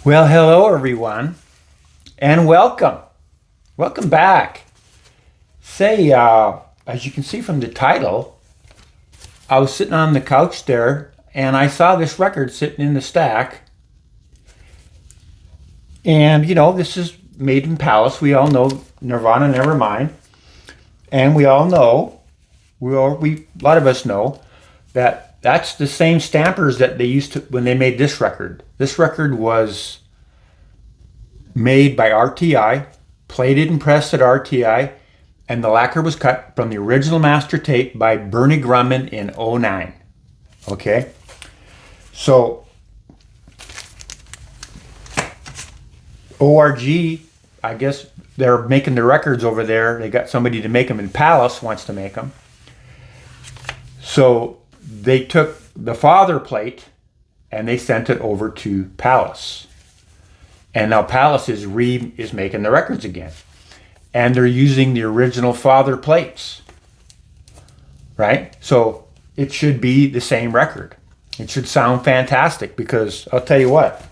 Well, hello everyone, and welcome. Welcome back. Say, as you can see from the title, I was sitting on the couch there, and I saw this record sitting in the stack. And this is made in Pallas. We all know Nirvana Nevermind, and we all know, a lot of us know that that's the same stampers that they used to when they made this record. This record was made by RTI, plated and pressed at RTI, and the lacquer was cut from the original master tape by Bernie Grumman in '09. Okay? So, ORG, I guess they're making the records over there. They got somebody to make them, and Pallas wants to make them. So they took the father plate and they sent it over to Pallas. And now Pallas is making the records again. And they're using the original father plates. Right? So it should be the same record. It should sound fantastic because I'll tell you what.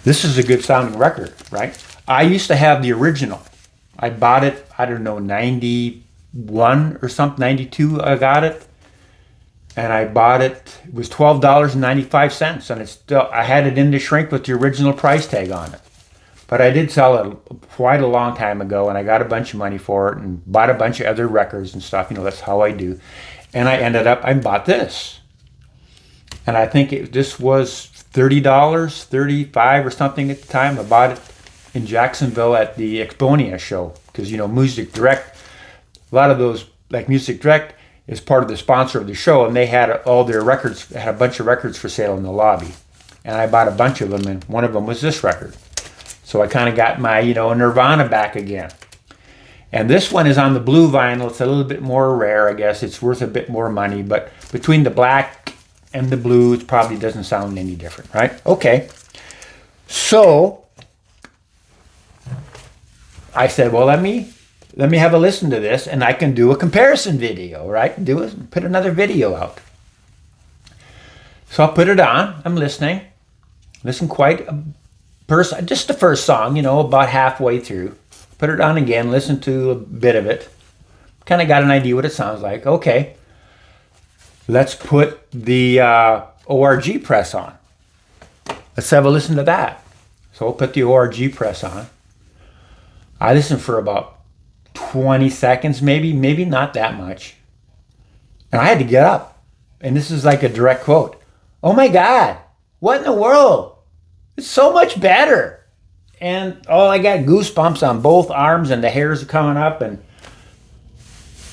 This is a good sounding record, right? I used to have the original. I bought it, 91 or something, 92 I got it. And I bought it, it was $12.95, and I had it in the shrink with the original price tag on it. But I did sell it quite a long time ago, and I got a bunch of money for it and bought a bunch of other records and stuff. That's how I do. And I bought this. And I think this was $30, $35 or something at the time. I bought it in Jacksonville at the Exponia show because, Music Direct, a lot of those, like Music Direct, is part of the sponsor of the show, and they had all their records, had a bunch of records for sale in the lobby. And I bought a bunch of them, and one of them was this record. So I kind of got my, Nirvana back again. And this one is on the blue vinyl. It's a little bit more rare, I guess. It's worth a bit more money, but between the black and the blue, it probably doesn't sound any different, right? Okay. So I said, well, let me have a listen to this, and I can do a comparison video, right? Put another video out. So I'll put it on. I'm listening. Listen just the first song, about halfway through. Put it on again, listen to a bit of it. Kind of got an idea what it sounds like. Okay. Let's put the ORG press on. Let's have a listen to that. So I'll put the ORG press on. I listened for about 20 seconds, maybe not that much. And I had to get up. And this is like a direct quote. Oh my God, what in the world? It's so much better. And I got goosebumps on both arms and the hairs are coming up. And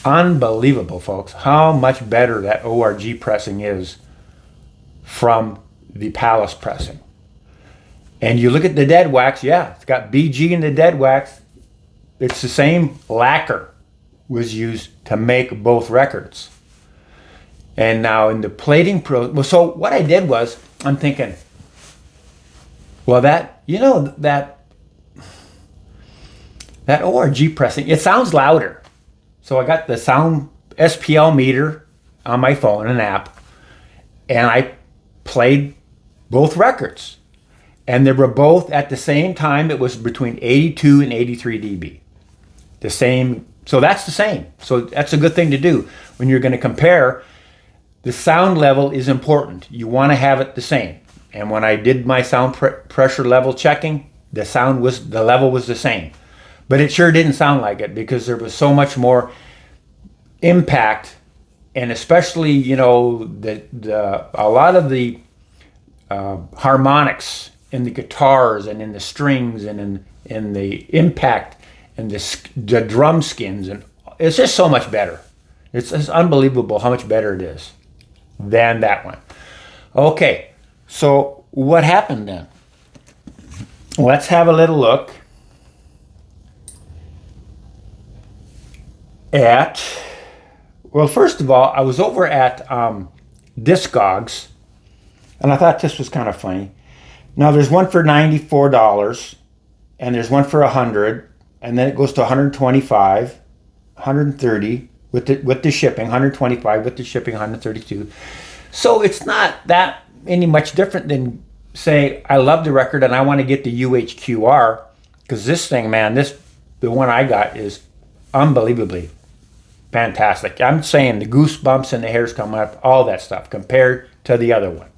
unbelievable, folks, how much better that ORG pressing is from the Pallas pressing. And you look at the dead wax, it's got BG in the dead wax. It's the same lacquer was used to make both records. And now in the plating so what I did was, I'm thinking, well, that ORG pressing, it sounds louder. So I got the sound SPL meter on my phone, an app, and I played both records. And they were both at the same time. It was between 82 and 83 dB. The same, so that's the same. So that's a good thing to do. When you're going to compare, the sound level is important. You want to have it the same. And when I did my sound pressure level checking, the level was the same. But it sure didn't sound like it because there was so much more impact, and especially, a lot of the harmonics in the guitars and in the strings and in the impact and the drum skins, and it's just so much better. It's unbelievable how much better it is than that one. Okay, so what happened then? Let's have a little look at, well, first of all, I was over at Discogs, and I thought this was kind of funny. Now, there's one for $94, and there's one for $100, and then it goes to $125, $130 with the shipping, $125 with the shipping, $132. So it's not that any much different than say, I love the record and I want to get the UHQR, because this thing, man, the one I got is unbelievably fantastic. I'm saying the goosebumps and the hairs come up, all that stuff, compared to the other one.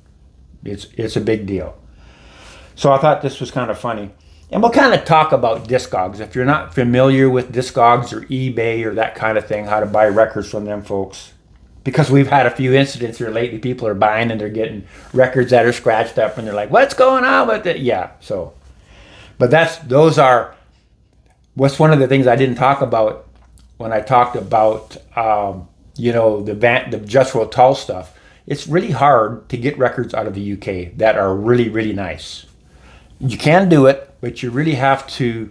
It's a big deal. So I thought this was kind of funny. And we'll kind of talk about Discogs. If you're not familiar with Discogs or eBay or that kind of thing, how to buy records from them folks. Because we've had a few incidents here lately. People are buying and they're getting records that are scratched up and they're like, what's going on with it? Yeah, so. But what's one of the things I didn't talk about when I talked about, the Jethro Tull stuff. It's really hard to get records out of the UK that are really, really nice. You can do it, but you really have to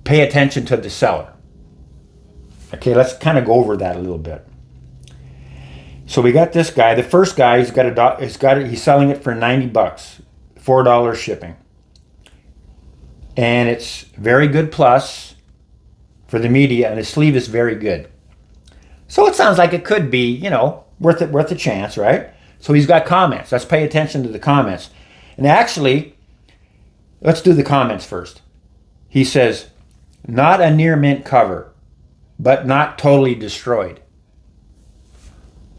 pay attention to the seller. Okay, let's kind of go over that a little bit. So we got this guy. The first guy, he's selling it for $90, $4 shipping. And it's very good plus for the media, and the sleeve is very good. So it sounds like it could be, worth a chance, right? So he's got comments. Let's pay attention to the comments. And actually, let's do the comments first. He says, not a near mint cover, but not totally destroyed.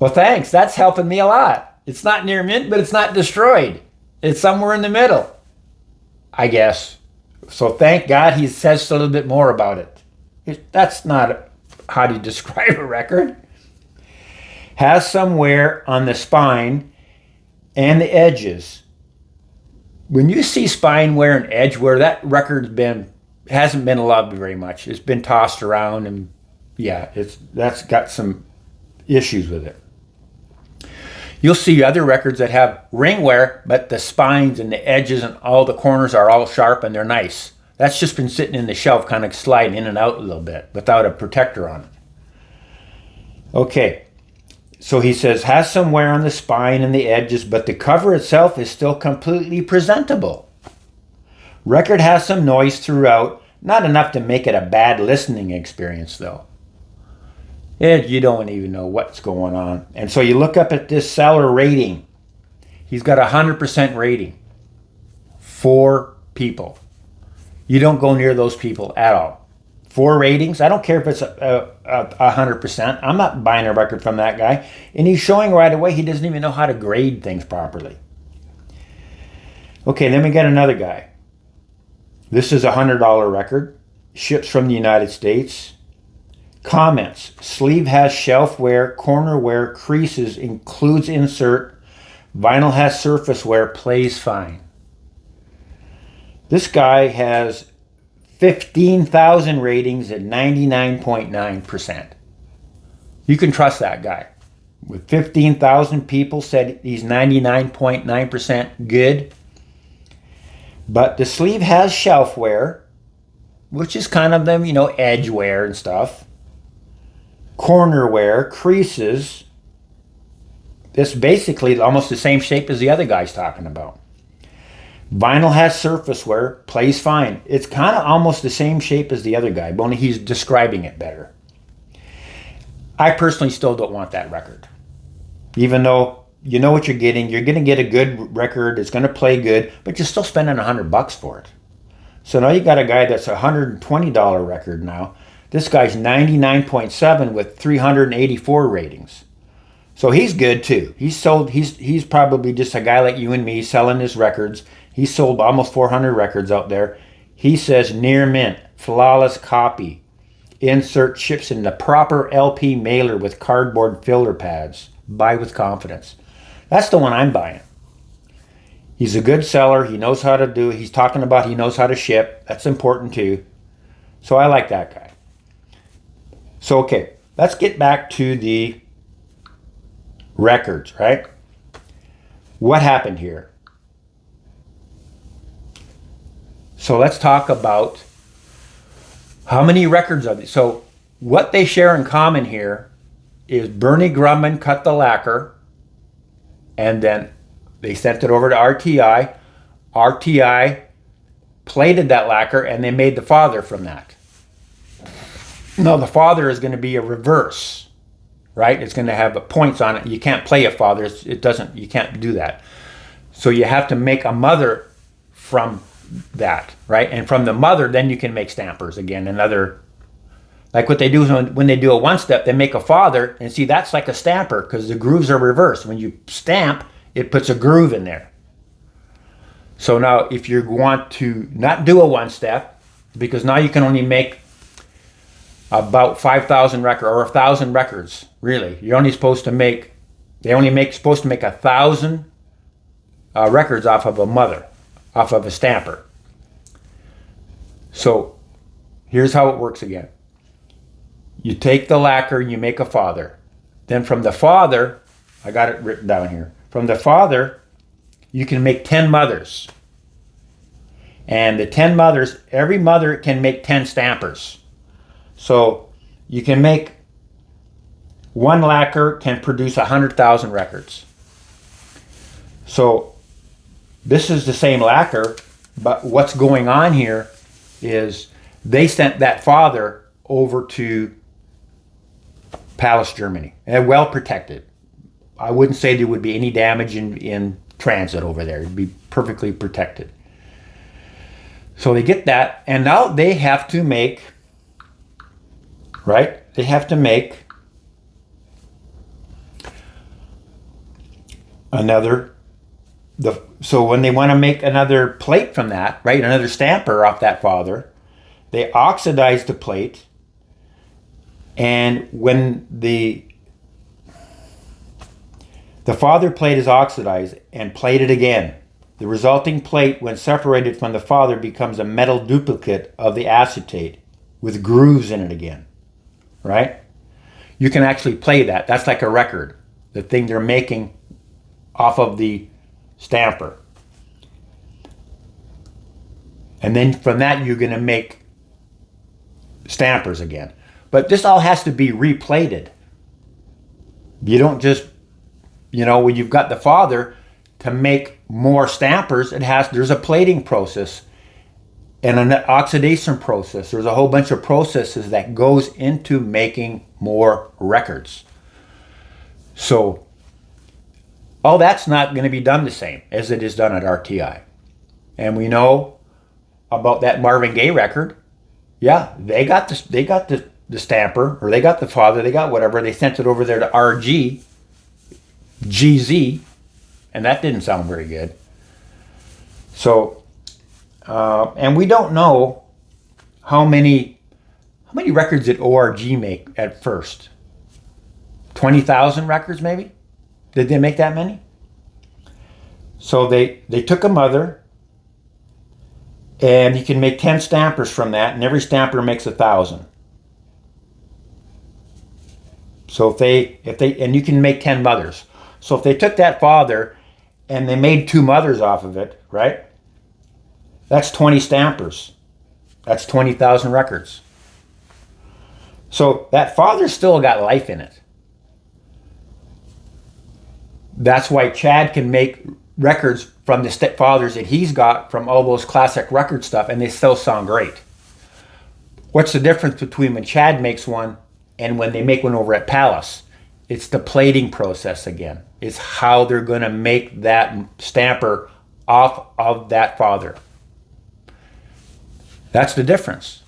Well, thanks. That's helping me a lot. It's not near mint, but it's not destroyed. It's somewhere in the middle, I guess. So thank God he says a little bit more about it. That's not how do you describe a record. Has some wear on the spine and the edges. When you see spine wear and edge wear, that record hasn't been loved very much. It's been tossed around, and yeah, that's got some issues with it. You'll see other records that have ring wear, but the spines and the edges and all the corners are all sharp and they're nice. That's just been sitting in the shelf, kind of sliding in and out a little bit without a protector on it. Okay, so he says, has some wear on the spine and the edges, but the cover itself is still completely presentable. Record has some noise throughout, not enough to make it a bad listening experience though. You don't even know what's going on. And so you look up at this seller rating. He's got 100% rating. 4 people. You don't go near those people at all. 4 ratings. I don't care if it's 100%. I'm not buying a record from that guy. And he's showing right away he doesn't even know how to grade things properly. Okay, then we got another guy. This is a $100 record. Ships from the United States. Comments. Sleeve has shelf wear, corner wear, creases, includes insert. Vinyl has surface wear, plays fine. This guy has 15,000 ratings at 99.9%. You can trust that guy. With 15,000 people said he's 99.9% good. But the sleeve has shelf wear, which is kind of them, edge wear and stuff. Corner wear, creases. It's basically almost the same shape as the other guy's talking about. Vinyl has surface wear, plays fine. It's kind of almost the same shape as the other guy, but only he's describing it better. I personally still don't want that record. Even though you know what you're getting to get a good record, it's going to play good, but you're still spending $100 for it. So now you got a guy that's a $120 record now. This guy's 99.7 with 384 ratings. So he's good too. He's probably just a guy like you and me selling his records. He's sold almost 400 records out there. He says near mint, flawless copy. Insert ships in the proper LP mailer with cardboard filler pads. Buy with confidence. That's the one I'm buying. He's a good seller. He knows how to do. He's talking about he knows how to ship. That's important too. So I like that guy. So, okay, let's get back to the records, right? What happened here? So let's talk about how many records are these. So what they share in common here is Bernie Grumman cut the lacquer, and then they sent it over to RTI. RTI plated that lacquer, and they made the father from that. No, the father is going to be a reverse, right? It's going to have points on it. You can't play a father. You can't do that. So you have to make a mother from that, right? And from the mother, then you can make stampers again. Another, like what they do is when they do a one-step, they make a father, and see, that's like a stamper because the grooves are reversed. When you stamp, it puts a groove in there. So now if you want to not do a one-step, because now you can only make about 5,000 records or 1,000 records, really. You're only supposed to make, supposed to make 1,000 records off of a mother, off of a stamper. So here's how it works again. You take the lacquer, you make a father. Then from the father, I got it written down here. From the father, you can make 10 mothers. And the 10 mothers, every mother can make 10 stampers. So you can make, one lacquer can produce 100,000 records. So this is the same lacquer, but what's going on here is they sent that father over to Pallas, Germany, and well protected. I wouldn't say there would be any damage in transit over there. It'd be perfectly protected. So they get that, and now they have to make, right? They have to make another, so when they want to make another plate from that, right, another stamper off that father, they oxidize the plate, and when the father plate is oxidized and plated again, the resulting plate, when separated from the father, becomes a metal duplicate of the acetate with grooves in it again, right? You can actually play that. That's like a record, the thing they're making off of the stamper. And then from that, you're going to make stampers again. But this all has to be replated. You don't just, when you've got the father, to make more stampers, there's a plating process and an oxidation process. There's a whole bunch of processes that goes into making more records. So all that's not going to be done the same as it is done at RTI. And we know about that Marvin Gaye record. Yeah, they got the stamper, or they got the father, they got whatever. They sent it over there to RG, GZ, and that didn't sound very good. So, and we don't know how many records did ORG make at first. 20,000 records, maybe? Did they make that many? So they took a mother, and you can make 10 stampers from that, and every stamper makes 1,000. So if they, and you can make 10 mothers. So if they took that father and they made 2 mothers off of it, right? That's 20 stampers. That's 20,000 records. So that father still got life in it. That's why Chad can make records from the stepfathers that he's got from all those classic record stuff, and they still sound great. What's the difference between when Chad makes one and when they make one over at Pallas? It's the plating process again. It's how they're going to make that stamper off of that father. That's the difference.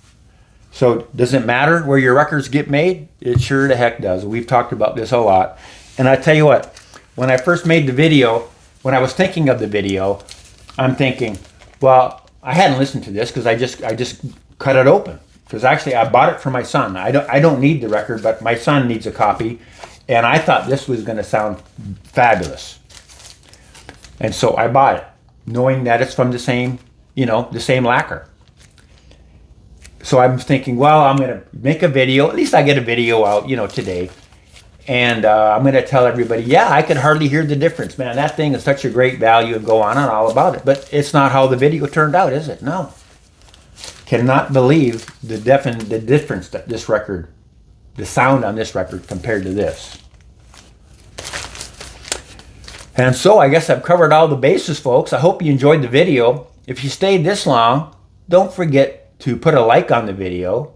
So does it matter where your records get made? It sure the heck does. We've talked about this a lot. And I tell you what, when I first made the video, when I was thinking of the video, I'm thinking, well, I hadn't listened to this because I just cut it open. Because actually I bought it for my son. I don't need the record, but my son needs a copy. And I thought this was going to sound fabulous. And so I bought it, knowing that it's from the same lacquer. So I'm thinking, well, I'm going to make a video. At least I get a video out, today. And I'm going to tell everybody, yeah, I could hardly hear the difference. Man, that thing is such a great value, and go on and all about it. But it's not how the video turned out, is it? No. Cannot believe the difference that this record, the sound on this record compared to this. And so I guess I've covered all the bases, folks. I hope you enjoyed the video. If you stayed this long, don't forget to put a like on the video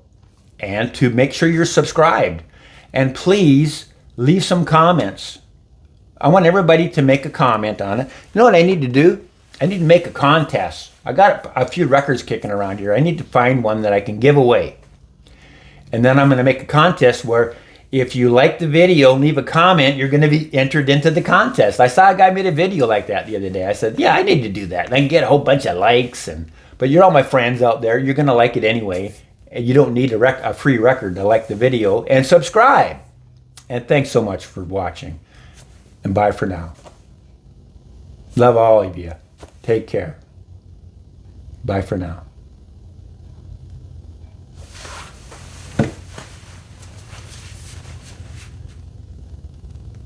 and to make sure you're subscribed. And please leave some comments I want everybody to make a comment on it. You know what I need to do? I need to make a contest. I got a few records kicking around here. I need to find one that I can give away. And then I'm going to make a contest where if you like the video, leave a comment, you're going to be entered into the contest. I saw a guy made a video like that the other day. I said, yeah, I need to do that. And I can get a whole bunch of likes. But you're all my friends out there. You're going to like it anyway. And you don't need a free record to like the video. And subscribe. And thanks so much for watching. And bye for now. Love all of you. Take care. Bye for now.